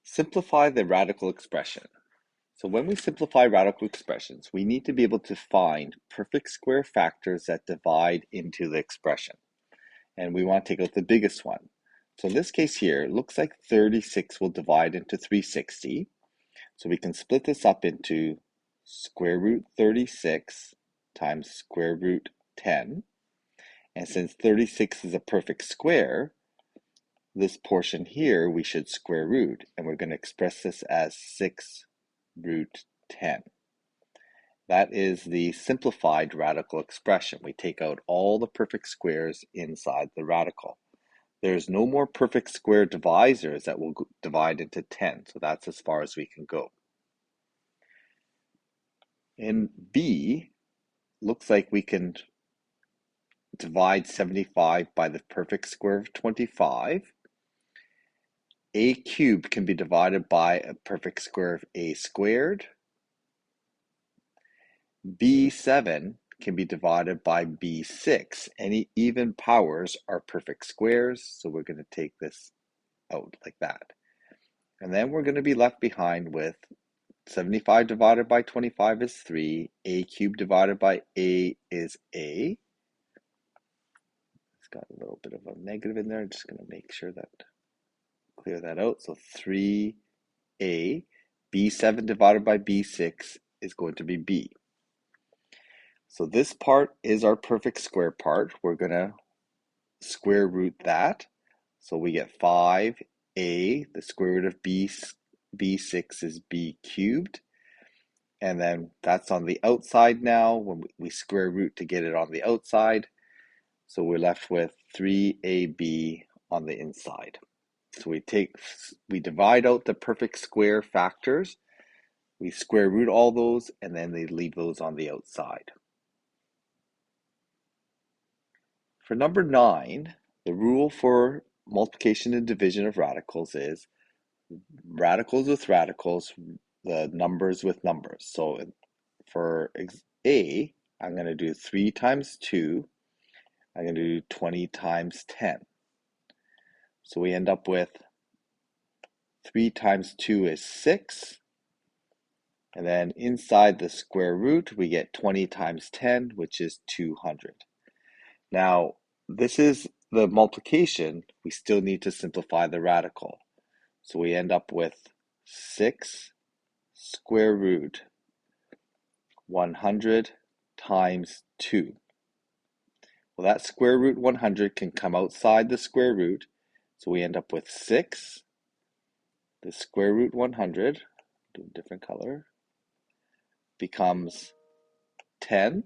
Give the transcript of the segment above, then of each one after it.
Simplify the radical expression. So when we simplify radical expressions, we need to be able to find perfect square factors that divide into the expression. And we want to take out the biggest one. So in this case here, it looks like 36 will divide into 360. So we can split this up into square root 36 times square root 10. And since 36 is a perfect square, this portion here we should square root, and we're going to express this as 6 root 10. That is the simplified radical expression. We take out all the perfect squares inside the radical. There's no more perfect square divisors that will divide into 10, so that's as far as we can go. In B, looks like we can divide 75 by the perfect square of 25. A cubed can be divided by a perfect square of a squared. B7 can be divided by B6. Any even powers are perfect squares, so we're going to take this out like that. And then we're going to be left behind with 75 divided by 25 is 3. A cubed divided by A is A. It's got a little bit of a negative in there. I'm just going to make sure that clear that out. So 3A. B7 divided by B6 is going to be B. So this part is our perfect square part. We're going to square root that. So we get 5A, the square root of B6 is B cubed. And then that's on the outside now when we square root to get it on the outside. So we're left with 3AB on the inside. So we divide out the perfect square factors. We square root all those, and then they leave those on the outside. For number 9, the rule for multiplication and division of radicals is radicals with radicals, the numbers with numbers. So for A, I'm going to do 3 times 2. I'm going to do 20 times 10. So we end up with 3 times 2 is 6. And then inside the square root, we get 20 times 10, which is 200. Now, this is the multiplication. We still need to simplify the radical. So we end up with 6 square root 100 times 2. Well, that square root 100 can come outside the square root. So we end up with 6. The square root 100, do a different color, becomes 10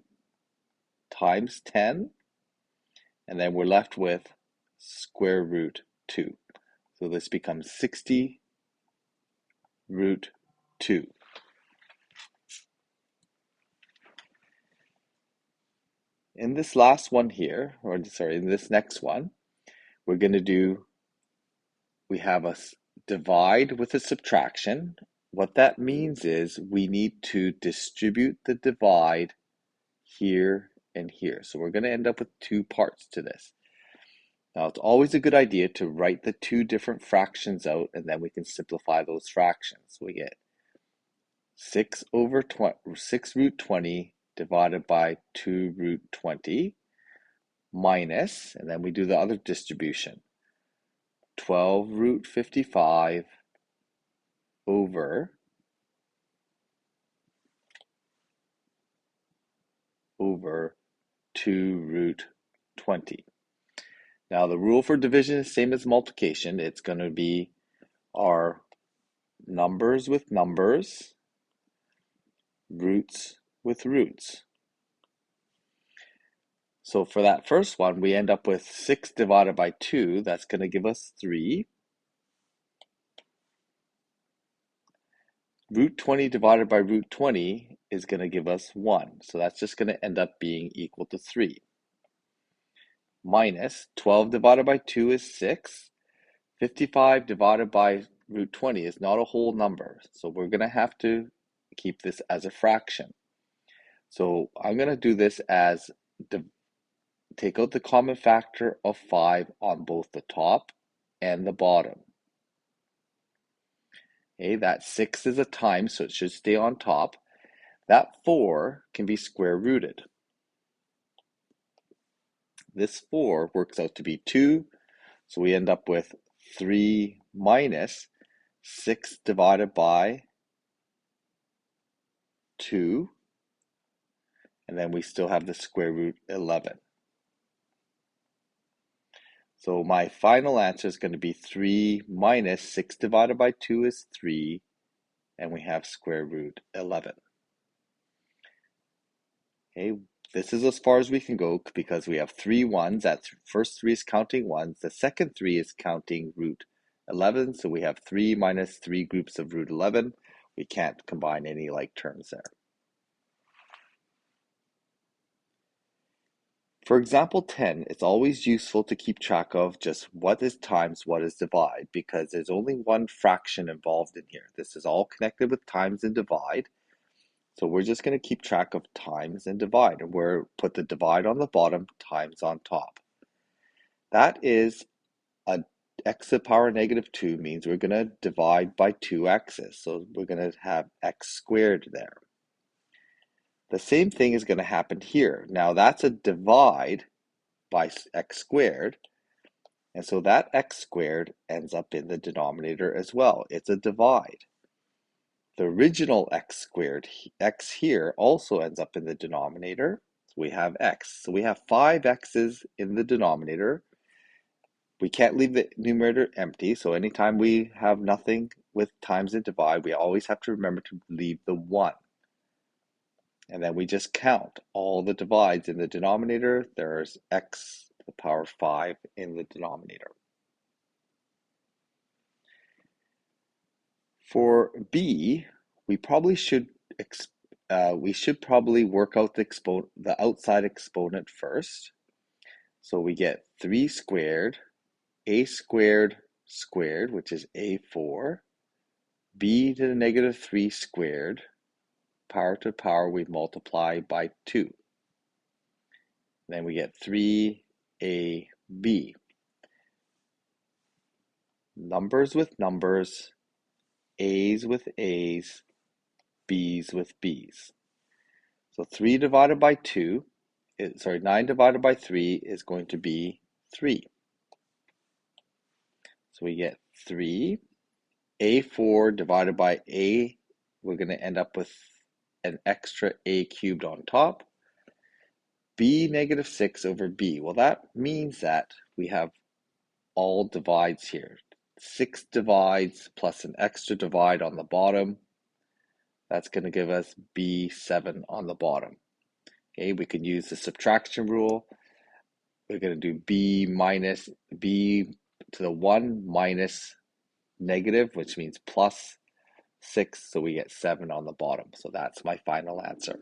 times 10. And then we're left with square root 2. So this becomes 60 root 2. In this last one here, in this next one, we're going to do, we have a divide with a subtraction. What that means is we need to distribute the divide here and here. So we're going to end up with 2 parts to this. Now, it's always a good idea to write the 2 different fractions out, and then we can simplify those fractions. So we get 6 root 20 divided by 2 root 20 minus, and then we do the other distribution, 12 root 55 over 2 root 20. Now, the rule for division is the same as multiplication. It's going to be our numbers with numbers, roots with roots. So for that first one, we end up with 6 divided by 2. That's going to give us 3. Root 20 divided by root 20 is going to give us 1. So that's just going to end up being equal to 3. Minus 12 divided by 2 is 6. 55 divided by root 20 is not a whole number. So we're going to have to keep this as a fraction. So I'm going to do this as take out the common factor of 5 on both the top and the bottom. Okay, that 6 is a time, so it should stay on top. That 4 can be square rooted. This 4 works out to be 2, so we end up with 3 minus 6 divided by 2, and then we still have the square root 11. So my final answer is going to be 3 minus 6 divided by 2 is 3, and we have square root 11. Okay, this is as far as we can go because we have 3 ones. That first 3 is counting ones. The second 3 is counting root 11. So we have 3 minus 3 groups of root 11. We can't combine any like terms there. For example 10, it's always useful to keep track of just what is times what is divide because there's only one fraction involved in here. This is all connected with times and divide. So we're just going to keep track of times and divide, and we're put the divide on the bottom, times on top. That is a x to the power negative 2 means we're going to divide by 2x's. So we're going to have x squared there. The same thing is going to happen here. Now that's a divide by x squared, and so that x squared ends up in the denominator as well. It's a divide. The original x squared, x here, also ends up in the denominator. So we have x. So we have 5 x's in the denominator. We can't leave the numerator empty, so anytime we have nothing with times and divide, we always have to remember to leave the 1. And then we just count all the divides in the denominator. There's x to the power 5 in the denominator. For b, we probably should work out the outside exponent first. So we get 3 squared, a squared squared, which is a4, b to the negative 3 squared, power to power we multiply by 2. Then we get 3ab. Numbers with numbers, a's with a's, b's with b's. So 3 divided by 2, 9 divided by 3 is going to be 3. So we get 3. A4 divided by a, we're going to end up with an extra a cubed on top. B negative 6 over b. Well, that means that we have all divides here. 6 divides plus an extra divide on the bottom. That's going to give us b7 on the bottom. Okay, we can use the subtraction rule. We're going to do b to the 1 minus negative, which means plus 6, so we get 7 on the bottom. So that's my final answer.